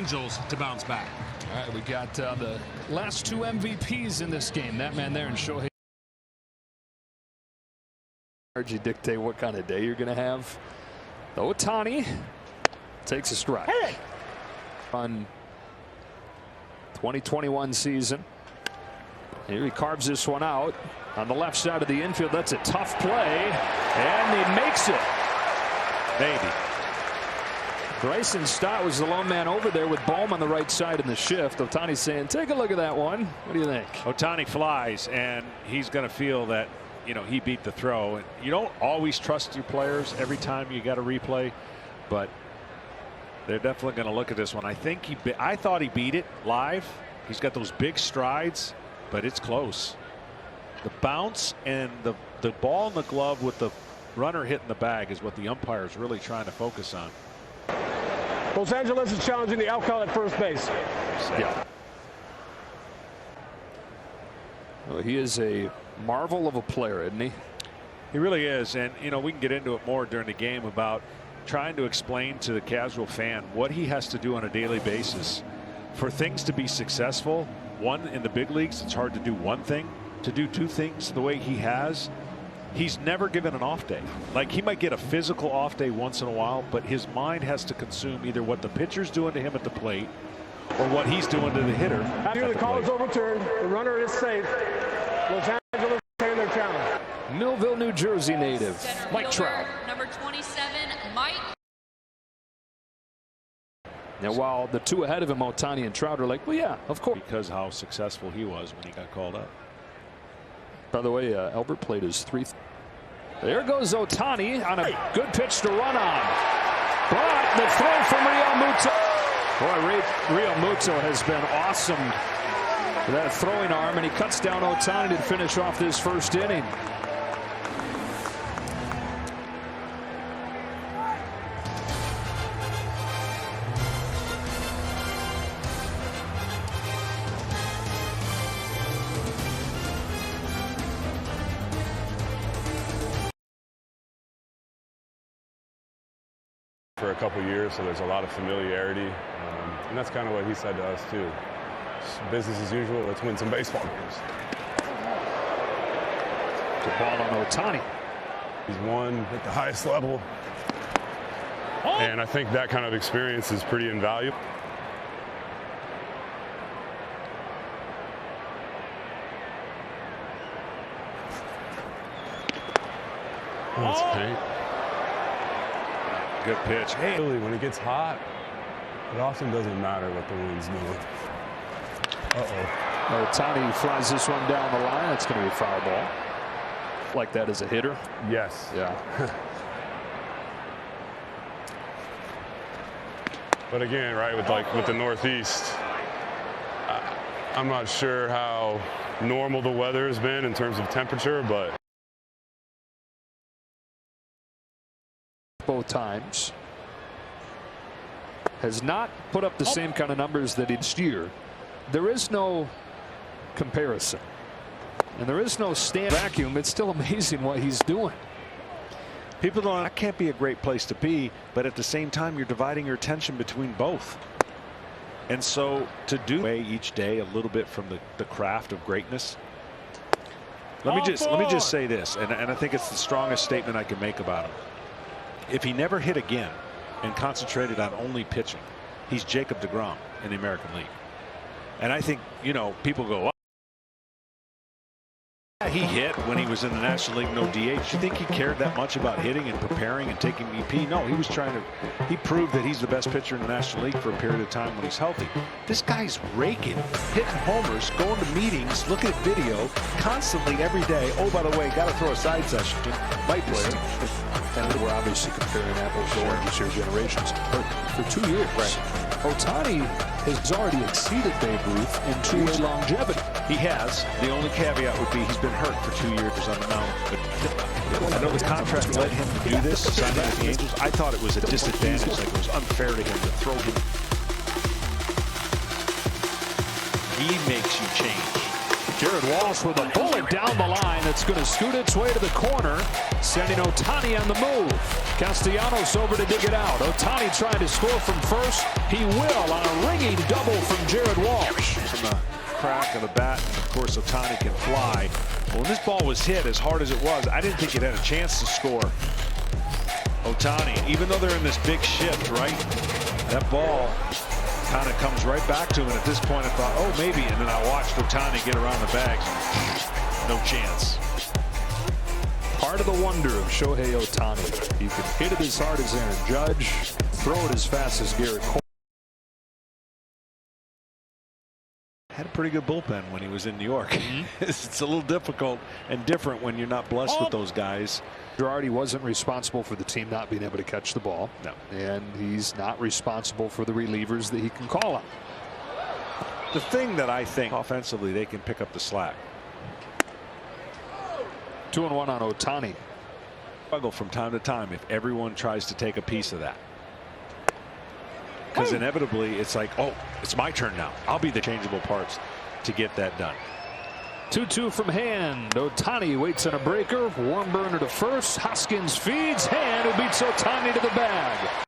Angels to bounce back. All right, we got the last two MVPs in this game. That man there and Shohei. You dictate what kind of day you're going to have. Ohtani takes a strike. Hey! On 2021 season. Here he carves this one out on the left side of the infield. That's a tough play, and he makes it. Maybe. Bryson Stott was the lone man over there with Bohm on the right side in the shift. Ohtani's saying, take a look at that one. What do you think? Ohtani flies, and he's going to feel that, you know, he beat the throw. And you don't always trust your players every time you got a replay, but they're definitely going to look at this one. I thought he beat it live. He's got those big strides, but it's close. The bounce and the ball in the glove with the runner hitting the bag is what the umpire is really trying to focus on. Los Angeles is challenging the outcall at first base. Yeah. Well, he is a marvel of a player, isn't he? He really is. And, you know, we can get into it more during the game about trying to explain to the casual fan what he has to do on a daily basis for things to be successful. One, in the big leagues, it's hard to do one thing. To do two things the way he has, he's never given an off day. Like, he might get a physical off day once in a while, but his mind has to consume either what the pitcher's doing to him at the plate or what he's doing to the hitter. After the call is overturned, the runner is safe. Los Angeles retain their challenge. Millville, New Jersey native Center Mike fielder, Trout. number 27, Mike. Now, while the two ahead of him, Ohtani and Trout, are like, well, yeah, of course. Because how successful he was when he got called up. By the way, Albert played his three. There goes Ohtani on a good pitch to run on. But the throw from Real Muto. Boy, Real Muto has been awesome with that throwing arm, and he cuts down Ohtani to finish off this first inning. For a couple years, so there's a lot of familiarity, and that's kind of what he said to us too. It's business as usual. Let's win some baseball games. The ball on Ohtani. He's won at the highest level, and I think that kind of experience is pretty invaluable. That's paint. Good pitch. Hey, Really, when it gets hot, it often doesn't matter what the wind's doing. Ohtani flies this one down the line. It's going to be a foul ball. Like that as a hitter? Yes. Yeah. But again, right, with the Northeast, I'm not sure how normal the weather has been in terms of temperature, but both times has not put up the same kind of numbers that each year. There is no comparison, and there is no stand vacuum. It's still amazing what he's doing. people don't. That can't be a great place to be, but at the same time, you're dividing your attention between both. And so to do away each day a little bit from the craft of greatness. Let me just say this, and I think it's the strongest statement I can make about him. If he never hit again and concentrated on only pitching, he's Jacob deGrom in the American League. And I think, you know, people go, oh, he hit when he was in the National League, no DH. You think he cared that much about hitting and preparing and taking BP? No, he was trying to, he proved that he's the best pitcher in the National League for a period of time when he's healthy. This guy's raking, hitting homers, going to meetings, looking at video constantly every day. Oh, by the way, got to throw a side session. Might play. And we're obviously comparing apples to oranges here, generations. But for 2 years, Ohtani has already exceeded Babe Ruth in 2 years longevity. He has. The only caveat would be he's been hurt for 2 years on the mound. But I know the contract led him to do this, signing with the Angels. I thought it was a disadvantage, like it was unfair to him to throw him. He makes you change. Jared Walsh with a bullet down the line that's going to scoot its way to the corner, sending Ohtani on the move. Castellanos over to dig it out. Ohtani trying to score from first. He will on a ringing double from Jared Walsh. From the crack of the bat, and of course Ohtani can fly. Well, when this ball was hit as hard as it was, I didn't think it had a chance to score. Ohtani, even though they're in this big shift, right? That ball kind of comes right back to him, and at this point I thought, oh, maybe, and then I watched Ohtani get around the bag. No chance. Part of the wonder of Shohei Ohtani. You can hit it as hard as Aaron Judge, throw it as fast as Garrett Cole. Had a pretty good bullpen when he was in New York. It's a little difficult and different when you're not blessed with those guys. Girardi wasn't responsible for the team not being able to catch the ball. No. And he's not responsible for the relievers that he can call on. The thing that I think offensively they can pick up the slack. 2-1 on Ohtani. Struggle from time to time if everyone tries to take a piece of that. Because inevitably it's like, oh, it's my turn now. I'll be the changeable parts to get that done. 2-2 from Hand. Ohtani waits on a breaker. Warm burner to first. Hoskins feeds Hand, who beats Ohtani to the bag.